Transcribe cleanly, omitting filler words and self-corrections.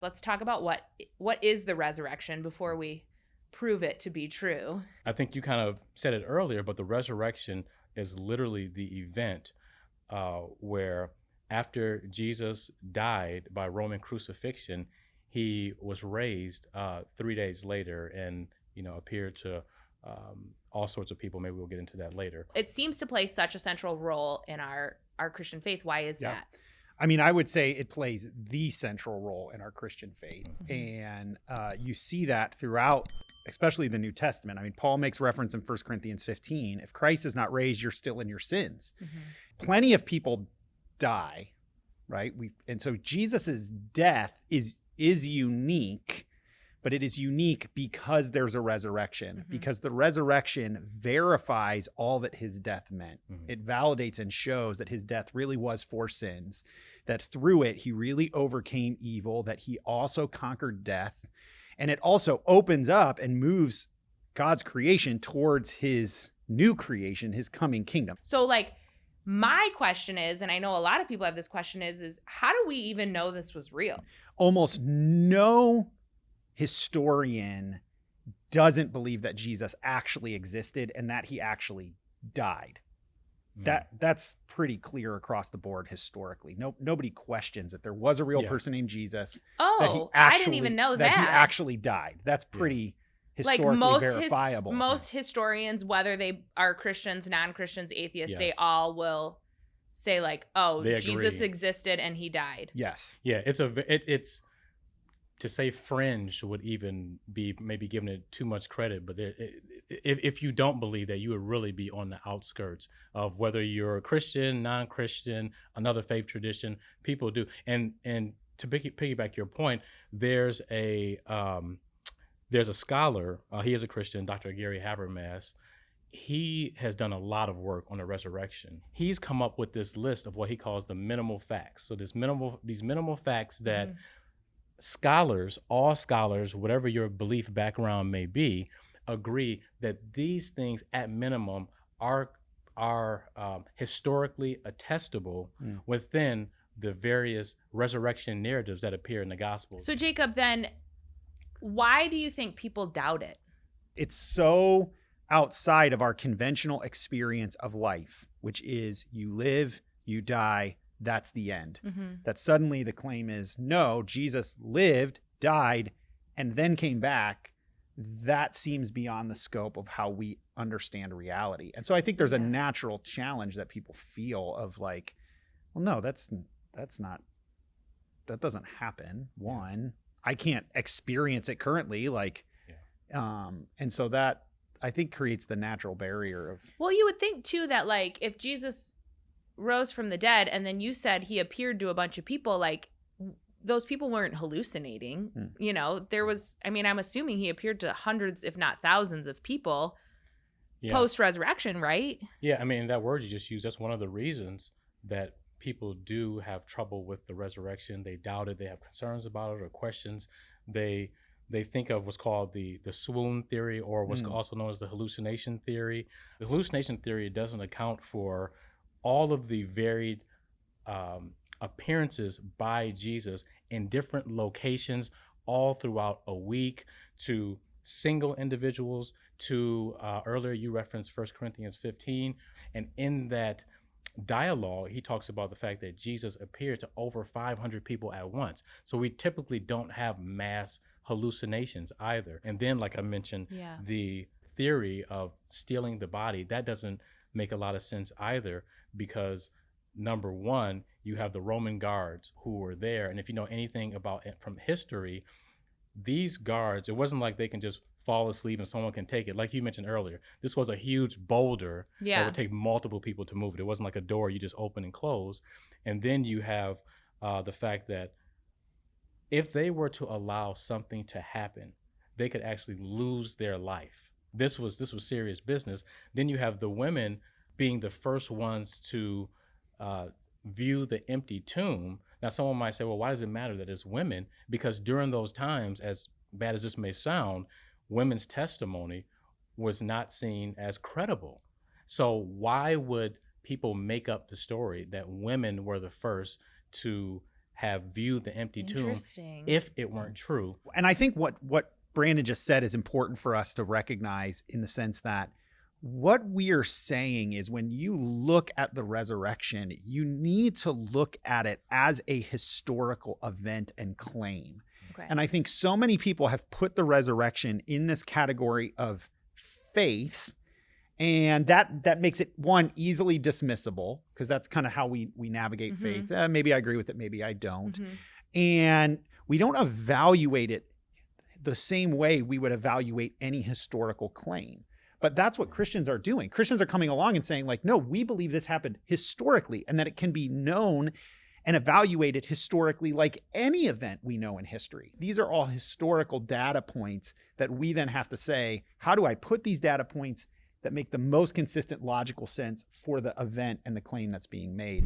Let's talk about what is the resurrection before we prove it to be true. I think you kind of said it earlier, but the resurrection is literally the event where after Jesus died by Roman crucifixion, he was raised 3 days later and, appeared to all sorts of people. Maybe we'll get into that later. It seems to play such a central role in our Christian faith. Why is that? I mean, I would say it plays the central role in our Christian faith. And you see that throughout, especially the New Testament. I mean, Paul makes reference in 1 Corinthians 15. If Christ is not raised, you're still in your sins. Plenty of people die, right? And so Jesus's death is unique, but it is unique because there's a resurrection, because the resurrection verifies all that his death meant. It validates and shows that his death really was for sins, that through it, he really overcame evil, that he also conquered death. And it also opens up and moves God's creation towards his new creation, his coming kingdom. So my question is, and I know a lot of people have this question, is how do we even know this was real? Almost no historian doesn't believe that Jesus actually existed and that he actually died. That's pretty clear across the board historically. Nobody questions that there was a real person named Jesus. I didn't even know that. He actually died. That's pretty historically verifiable. Most historians, whether they are Christians, non-Christians, atheists, they all will say Jesus existed and he died. Yes. Yeah, it's to say fringe would even be maybe giving it too much credit, but if you don't believe that, you would really be on the outskirts of whether you're a Christian, non-Christian, another faith tradition. People do, and to piggyback your point, there's a scholar. He is a Christian, Dr. Gary Habermas. He has done a lot of work on the resurrection. He's come up with this list of what he calls the minimal facts. So these minimal facts that all scholars, whatever your belief background may be, agree that these things at minimum are historically attestable within the various resurrection narratives that appear in the Gospels. So Jacob, then why do you think people doubt it? It's so outside of our conventional experience of life, which is you live, you die, that's the end. That suddenly the claim is, no, Jesus lived, died, and then came back. That seems beyond the scope of how we understand reality. And so I think there's a natural challenge that people feel of well, no, that doesn't happen. One, I can't experience it currently. And so that I think creates the natural barrier of. Well, you would think too that if Jesus rose from the dead and then you said he appeared to a bunch of people, those people weren't hallucinating. There was, I'm assuming he appeared to hundreds, if not thousands of people post-resurrection, right? Yeah, that word you just used, that's one of the reasons that people do have trouble with the resurrection. They doubt it, they have concerns about it or questions. They think of what's called the swoon theory, or what's also known as the hallucination theory. The hallucination theory doesn't account for all of the varied appearances by Jesus in different locations all throughout a week, to single individuals, to earlier you referenced 1 Corinthians 15. And in that dialogue, he talks about the fact that Jesus appeared to over 500 people at once. So we typically don't have mass hallucinations either. And then, like I mentioned, the theory of stealing the body, that doesn't make a lot of sense either, because number one, you have the Roman guards who were there. And if you know anything about it from history, these guards, it wasn't like they can just fall asleep and someone can take it. Like you mentioned earlier, this was a huge boulder that would take multiple people to move it. It wasn't like a door you just open and close. And then you have the fact that if they were to allow something to happen, they could actually lose their life. This was serious business. Then you have the women being the first ones to view the empty tomb. Now, someone might say, well, why does it matter that it's women? Because during those times, as bad as this may sound, women's testimony was not seen as credible. So why would people make up the story that women were the first to have viewed the empty tomb Interesting. if it weren't true. And I think what Brandon just said is important for us to recognize, in the sense that what we are saying is, when you look at the resurrection, you need to look at it as a historical event and claim. Okay. And I think so many people have put the resurrection in this category of faith, and that makes it, one, easily dismissible, because that's kind of how we navigate faith. Maybe I agree with it, maybe I don't. And we don't evaluate it the same way we would evaluate any historical claim. But that's what Christians are doing. Christians are coming along and saying, like, no, we believe this happened historically, and that it can be known and evaluated historically like any event we know in history. These are all historical data points that we then have to say, how do I put these data points that make the most consistent logical sense for the event and the claim that's being made?